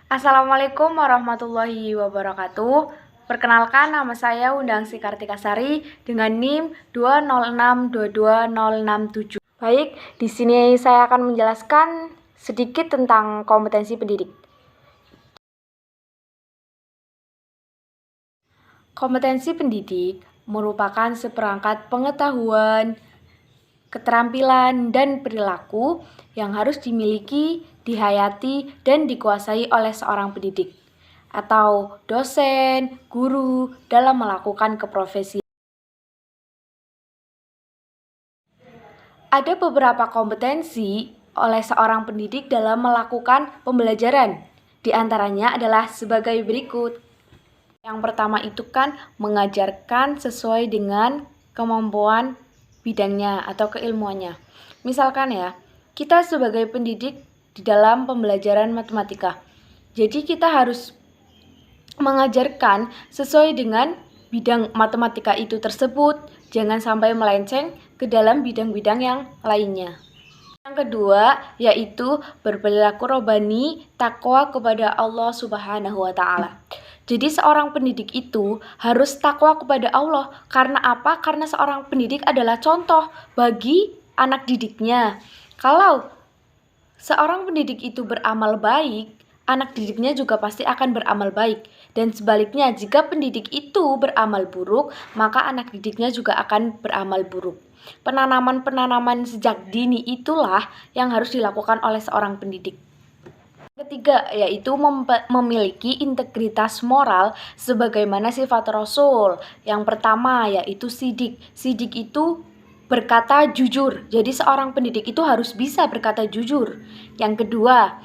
Assalamualaikum warahmatullahi wabarakatuh. Perkenalkan, nama saya Undangsi Kartikasari dengan NIM 206222067. Baik, di sini saya akan menjelaskan sedikit tentang kompetensi pendidik. Kompetensi pendidik merupakan seperangkat pengetahuan, keterampilan, dan perilaku yang harus dimiliki, dihayati, dan dikuasai oleh seorang pendidik atau dosen, guru dalam melakukan keprofesian. Ada beberapa kompetensi oleh seorang pendidik dalam melakukan pembelajaran. Di antaranya adalah sebagai berikut. Yang pertama itu kan mengajarkan sesuai dengan kemampuan bidangnya atau keilmuannya. Misalkan ya, kita sebagai pendidik di dalam pembelajaran matematika. Jadi kita harus mengajarkan sesuai dengan bidang matematika itu tersebut, jangan sampai melenceng ke dalam bidang-bidang yang lainnya. Yang kedua, yaitu berperilaku robani, takwa kepada Allah Subhanahu wa Ta'ala. Jadi seorang pendidik itu harus takwa kepada Allah. Karena apa? Karena seorang pendidik adalah contoh bagi anak didiknya. Kalau seorang pendidik itu beramal baik, anak didiknya juga pasti akan beramal baik. Dan sebaliknya, jika pendidik itu beramal buruk, maka anak didiknya juga akan beramal buruk. Penanaman-penanaman sejak dini itulah yang harus dilakukan oleh seorang pendidik. Ketiga, yaitu memiliki integritas moral sebagaimana sifat Rasul. Yang pertama, yaitu sidik. Sidik itu berkata jujur. Jadi seorang pendidik itu harus bisa berkata jujur. Yang kedua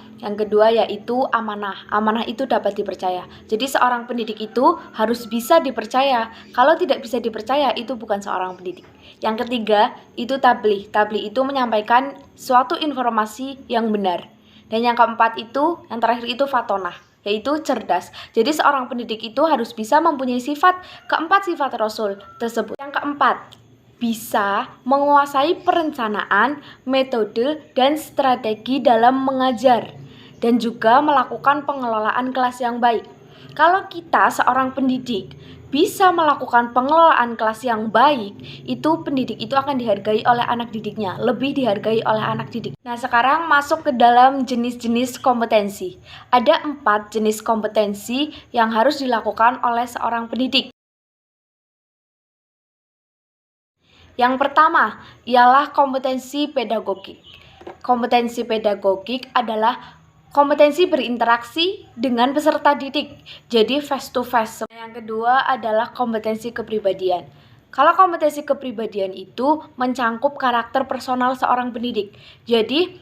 yaitu amanah. Amanah itu dapat dipercaya. Jadi seorang pendidik itu harus bisa dipercaya. Kalau tidak bisa dipercaya, itu bukan seorang pendidik. Yang ketiga, itu tabligh. Tabligh itu menyampaikan suatu informasi yang benar. Dan yang keempat itu, yang terakhir itu fatonah, yaitu cerdas. Jadi seorang pendidik itu harus bisa mempunyai keempat sifat Rasul tersebut. Yang keempat, bisa menguasai perencanaan, metode, dan strategi dalam mengajar, dan juga melakukan pengelolaan kelas yang baik. Kalau kita seorang pendidik bisa melakukan pengelolaan kelas yang baik, itu pendidik itu akan dihargai oleh anak didiknya, lebih dihargai oleh anak didik. Nah, sekarang masuk ke dalam jenis-jenis kompetensi. Ada 4 jenis kompetensi yang harus dilakukan oleh seorang pendidik. Yang pertama ialah kompetensi pedagogik. Kompetensi pedagogik adalah kompetensi berinteraksi dengan peserta didik, jadi face to face. Yang kedua adalah kompetensi kepribadian. Kalau kompetensi kepribadian itu mencangkup karakter personal seorang pendidik. Jadi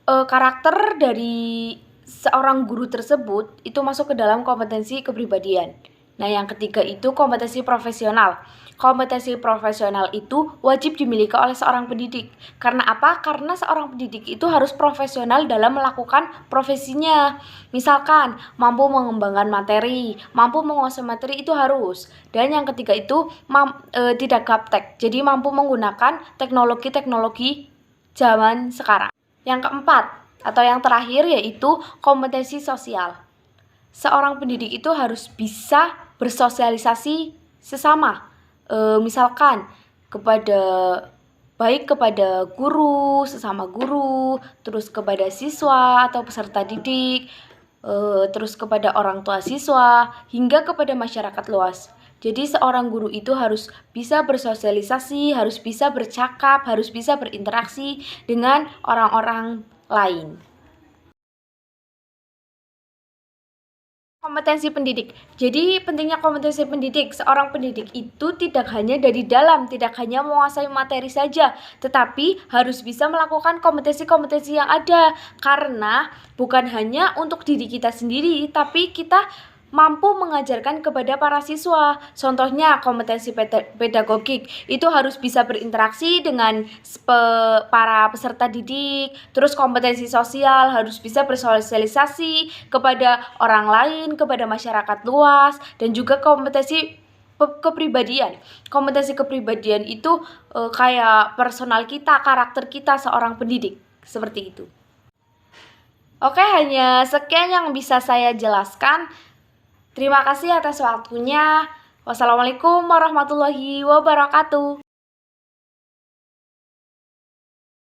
karakter dari seorang guru tersebut itu masuk ke dalam kompetensi kepribadian. Nah, yang ketiga itu kompetensi profesional. Kompetensi profesional itu wajib dimiliki oleh seorang pendidik. Karena apa? Karena seorang pendidik itu harus profesional dalam melakukan profesinya. Misalkan, mampu mengembangkan materi, mampu menguasai materi itu harus. Dan yang ketiga itu tidak gaptek. Jadi mampu menggunakan teknologi-teknologi zaman sekarang. Yang keempat atau yang terakhir yaitu kompetensi sosial. Seorang pendidik itu harus bisa bersosialisasi sesama. Misalkan baik kepada guru, sesama guru, terus kepada siswa atau peserta didik, terus kepada orang tua siswa, hingga kepada masyarakat luas. Jadi seorang guru itu harus bisa bersosialisasi, harus bisa bercakap, harus bisa berinteraksi dengan orang-orang lain. Kompetensi pendidik. Jadi pentingnya kompetensi pendidik. Seorang pendidik itu tidak hanya dari dalam, tidak hanya menguasai materi saja, tetapi harus bisa melakukan kompetensi-kompetensi yang ada. Karena bukan hanya untuk diri kita sendiri, tapi kita mampu mengajarkan kepada para siswa. Contohnya kompetensi pedagogik itu harus bisa berinteraksi dengan para peserta didik. Terus kompetensi sosial harus bisa bersosialisasi kepada orang lain, kepada masyarakat luas, dan juga kompetensi kepribadian. Kompetensi kepribadian itu kayak personal kita, karakter kita seorang pendidik, seperti itu. Oke, hanya sekian yang bisa saya jelaskan. Terima kasih atas waktunya. Wassalamualaikum warahmatullahi wabarakatuh.